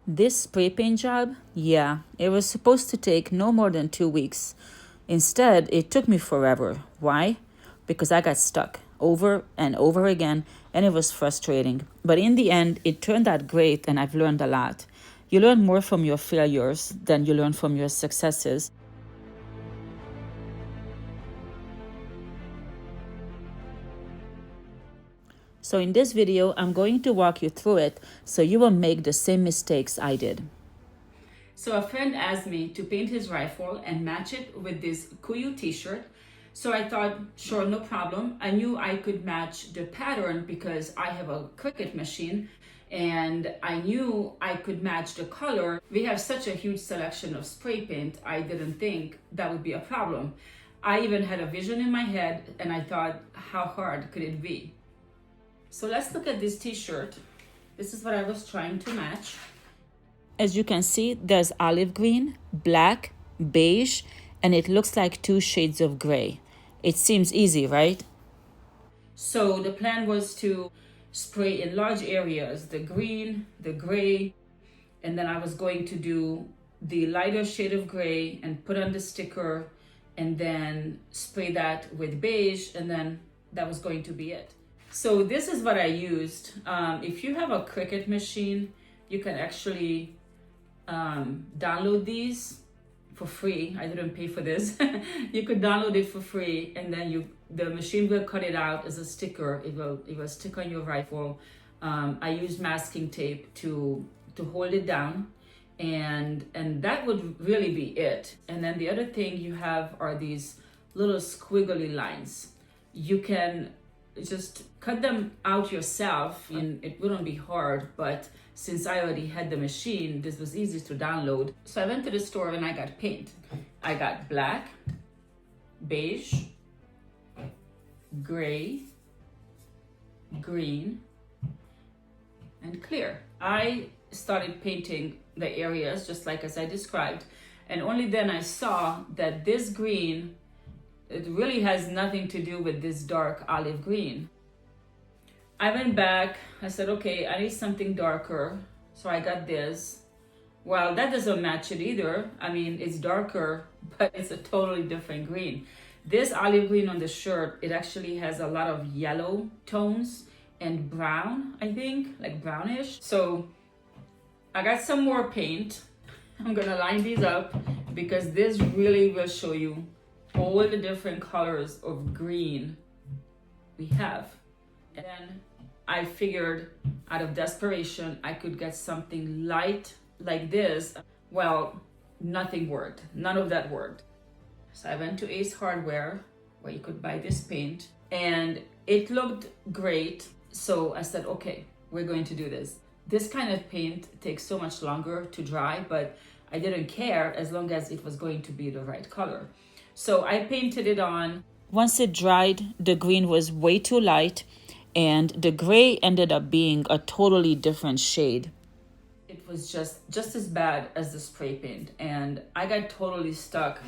This spray paint job, yeah, it was supposed to take no more than 2 weeks. Instead, it took me forever. Why? Because I got stuck over and over again, and it was frustrating. But in the end, it turned out great, and I've learned a lot. You learn more from your failures than you learn from your successes. So in this video, I'm going to walk you through it so you won't make the same mistakes I did. So a friend asked me to paint his rifle and match it with this Kuiu t-shirt. So I thought, sure, no problem. I knew I could match the pattern because I have a Cricut machine, and I knew I could match the color. We have such a huge selection of spray paint, I didn't think that would be a problem. I even had a vision in my head, and I thought, how hard could it be? So let's look at this t-shirt. This is what I was trying to match. As you can see, there's olive green, black, beige, and it looks like 2 shades of gray. It seems easy, right? So the plan was to spray in large areas, the green, the gray, and then I was going to do the lighter shade of gray and put on the sticker and then spray that with beige, and then that was going to be it. So this is what I used. If you have a Cricut machine, you can actually download these for free. I didn't pay for this. You could download it for free, and then the machine will cut it out as a sticker. It will stick on your rifle. I use masking tape to hold it down, and that would really be it. And then the other thing you have are these little squiggly lines. You can just cut them out yourself, and it wouldn't be hard, but since I already had the machine, this was easy to download. So I went to the store and I got paint. I got black, beige, gray, green, and clear. I started painting the areas just like as I described, and only then I saw that this green, it really has nothing to do with this dark olive green. I went back, I said, okay, I need something darker. So I got this. Well, that doesn't match it either. I mean, it's darker, but it's a totally different green. This olive green on the shirt, it actually has a lot of yellow tones and brown, I think, like brownish. So I got some more paint. I'm gonna line these up because this really will show you all the different colors of green we have. And then I figured out of desperation I could get something light like this. Well, nothing worked. None of that worked. So I went to Ace Hardware where you could buy this paint, and it looked great. So I said, okay, we're going to do this. This kind of paint takes so much longer to dry, but I didn't care as long as it was going to be the right color. So I painted it on. Once it dried, the green was way too light, and the gray ended up being a totally different shade. It was just as bad as the spray paint, and I got totally stuck.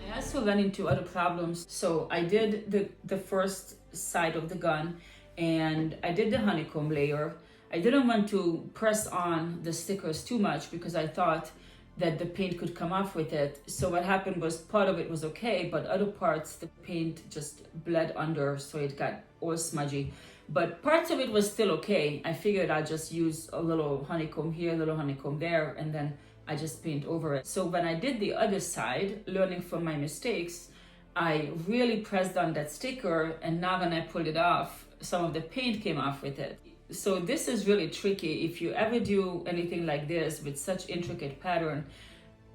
I also ran into other problems. So I did the first side of the gun, and I did the honeycomb layer. I didn't want to press on the stickers too much because I thought that the paint could come off with it. So what happened was part of it was okay, but other parts the paint just bled under, so it got all smudgy. But parts of it was still okay. I figured I'd just use a little honeycomb here, a little honeycomb there, and then I just paint over it. So when I did the other side, learning from my mistakes, I really pressed on that sticker, and now when I pulled it off, some of the paint came off with it. So this is really tricky. If you ever do anything like this with such intricate pattern,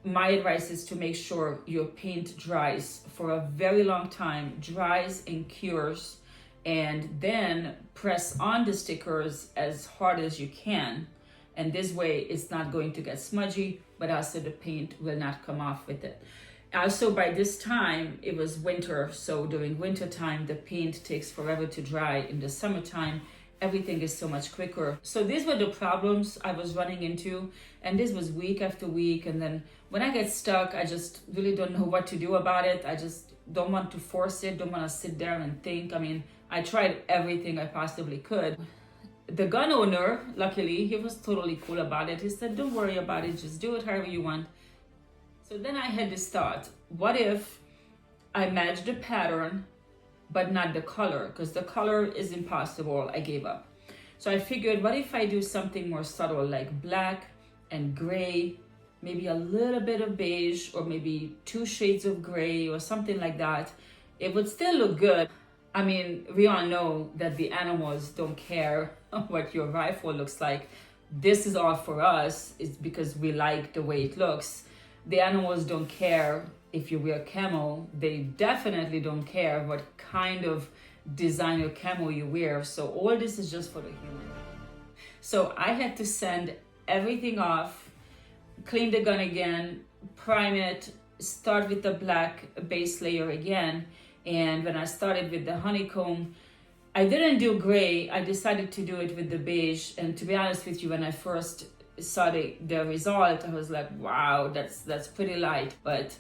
my advice is to make sure your paint dries for a very long time, dries and cures, and then press on the stickers as hard as you can. And this way it's not going to get smudgy, but also the paint will not come off with it. Also, by this time, it was winter. So during winter time, the paint takes forever to dry. In the summertime, everything is so much quicker. So these were the problems I was running into, and this was week after week. And then when I get stuck, I just really don't know what to do about it. I just don't want to force it, don't want to sit there and think. I mean, I tried everything I possibly could. the gun owner, luckily, he was totally cool about it. He said, don't worry about it, just do it however you want. So then I had this thought, what if I match the pattern but not the color? Because the color is impossible. I gave up. So I figured, what if I do something more subtle, like black and gray, maybe a little bit of beige, or maybe 2 shades of gray or something like that. It would still look good. I mean, we all know that the animals don't care what your rifle looks like. This is all for us. It's because we like the way it looks. The animals don't care if you wear camo. They definitely don't care what kind of designer camo you wear. So all this is just for the human. So I had to send everything off, clean the gun again, prime it, start with the black base layer again. And when I started with the honeycomb, I didn't do gray. I decided to do it with the beige. And to be honest with you, when I first saw the result, I was like, wow, that's pretty light, but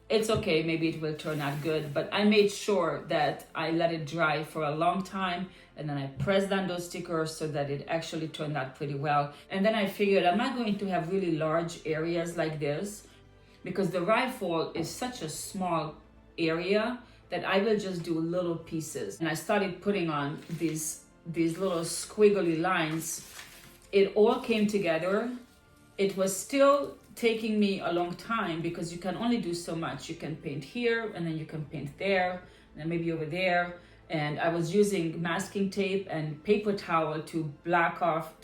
it's okay, maybe it will turn out good. But I made sure that I let it dry for a long time, and then I pressed down those stickers so that it actually turned out pretty well. And then I figured I'm not going to have really large areas like this, because the rifle is such a small area that I will just do little pieces. And I started putting on these little squiggly lines. It all came together. It was still taking me a long time because you can only do so much. You can paint here, and then you can paint there, and then maybe over there. And I was using masking tape and paper towel to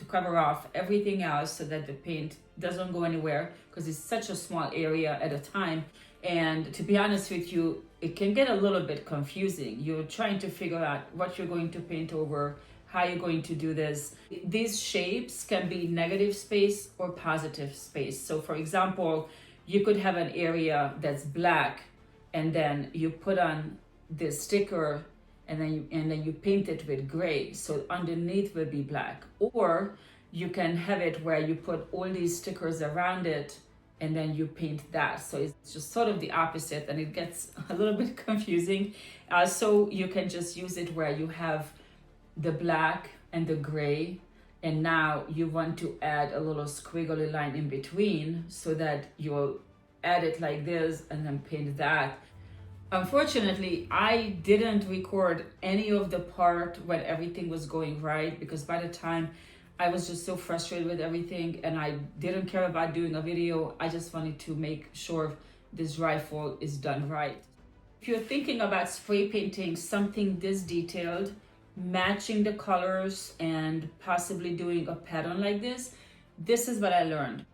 cover off everything else so that the paint doesn't go anywhere, because it's such a small area at a time. And to be honest with you, it can get a little bit confusing. You're trying to figure out what you're going to paint over, how you're going to do this. These shapes can be negative space or positive space. So for example, you could have an area that's black, and then you put on this sticker, and then you paint it with gray, so underneath will be black. Or you can have it where you put all these stickers around it, and then you paint that. So it's just sort of the opposite, and it gets a little bit confusing. So you can just use it where you have the black and the gray, and now you want to add a little squiggly line in between, so that you'll add it like this and then paint that. Unfortunately, I didn't record any of the part when everything was going right, because by the time I was just so frustrated with everything, and I didn't care about doing a video. I just wanted to make sure this rifle is done right. If you're thinking about spray painting something this detailed, matching the colors and possibly doing a pattern like this is what I learned.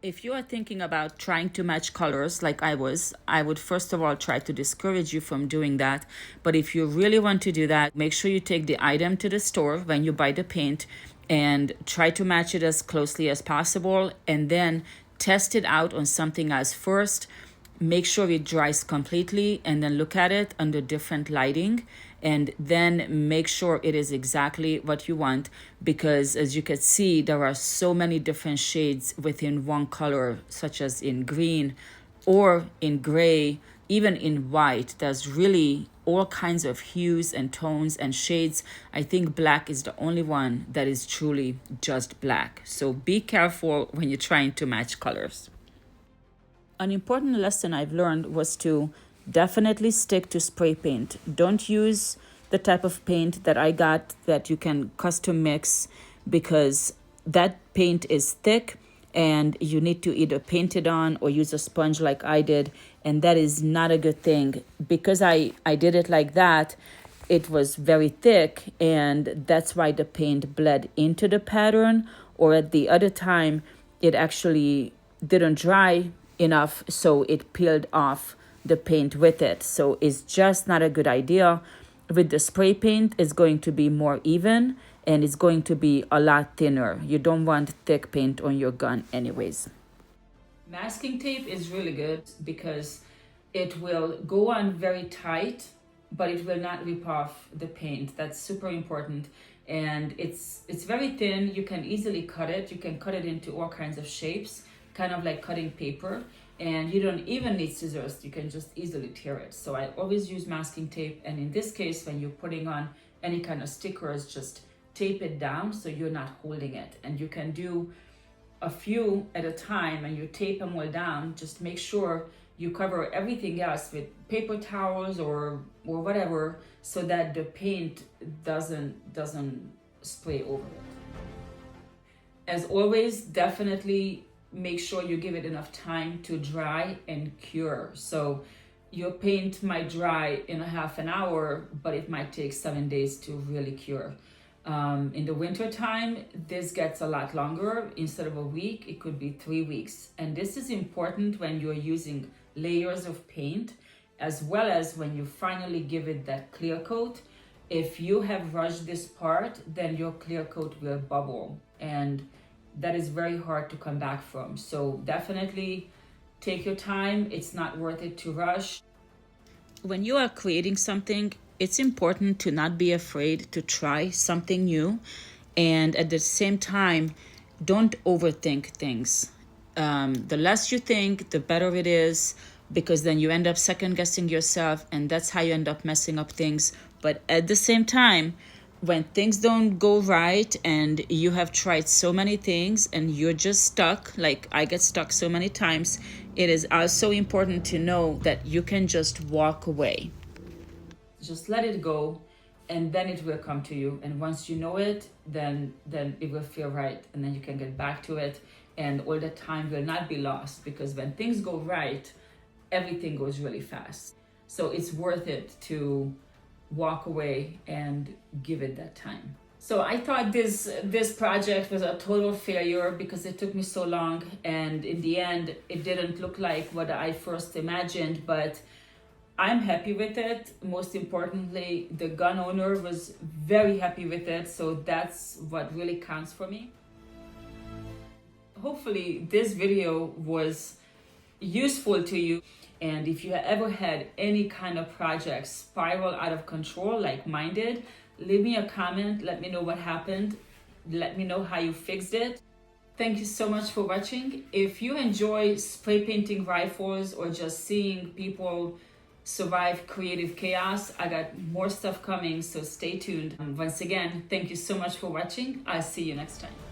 If you are thinking about trying to match colors like I would first of all try to discourage you from doing that. But if you really want to do that, make sure you take the item to the store when you buy the paint and try to match it as closely as possible, and then test it out on something else first. Make sure it dries completely, and then look at it under different lighting, and then make sure it is exactly what you want, because as you can see, there are so many different shades within one color, such as in green or in gray, even in white. There's really all kinds of hues and tones and shades. I think black is the only one that is truly just black. So be careful when you're trying to match colors. An important lesson I've learned was to definitely stick to spray paint. Don't use the type of paint that I got that you can custom mix, because that paint is thick and you need to either paint it on or use a sponge like I did, and that is not a good thing. Because I did it like that, it was very thick, and that's why the paint bled into the pattern, or at the other time it actually didn't dry enough, so it peeled off the paint with it. So it's just not a good idea. With the spray paint, it's going to be more even, and it's going to be a lot thinner. You don't want thick paint on your gun anyways. Masking tape is really good because it will go on very tight, but it will not rip off the paint. That's super important. And it's very thin. You can easily cut it. You can cut it into all kinds of shapes, kind of like cutting paper. And you don't even need scissors. You can just easily tear it. So I always use masking tape. And in this case, when you're putting on any kind of stickers, just tape it down so you're not holding it. And you can do a few at a time and you tape them all down. Just make sure you cover everything else with paper towels or whatever, so that the paint doesn't spray over it. As always, definitely make sure you give it enough time to dry and cure. So your paint might dry in a half an hour, but it might take 7 days to really cure. In the winter time, this gets a lot longer. Instead of a week, it could be 3 weeks. And this is important when you're using layers of paint, as well as when you finally give it that clear coat. If you have rushed this part, then your clear coat will bubble, and that is very hard to come back from. So definitely take your time. It's not worth it to rush. When you are creating something, it's important to not be afraid to try something new, and at the same time, don't overthink things. The less you think, the better it is, because then you end up second guessing yourself, and that's how you end up messing up things. But at the same time, when things don't go right and you have tried so many things and you're just stuck, like I get stuck so many times, it is also important to know that you can just walk away. Just let it go, and then it will come to you. And once you know it, then it will feel right, and then you can get back to it, and all the time will not be lost, because when things go right, everything goes really fast. So it's worth it to walk away and give it that time. So I thought this project was a total failure because it took me so long, and in the end it didn't look like what I first imagined, but I'm happy with it. Most importantly, the gun owner was very happy with it, so that's what really counts for me. Hopefully this video was useful to you. And if you ever had any kind of project spiral out of control like mine did, leave me a comment. Let me know what happened. Let me know how you fixed it. Thank you so much for watching. If you enjoy spray painting rifles or just seeing people survive creative chaos, I got more stuff coming, so stay tuned. Once again, thank you so much for watching. I'll see you next time.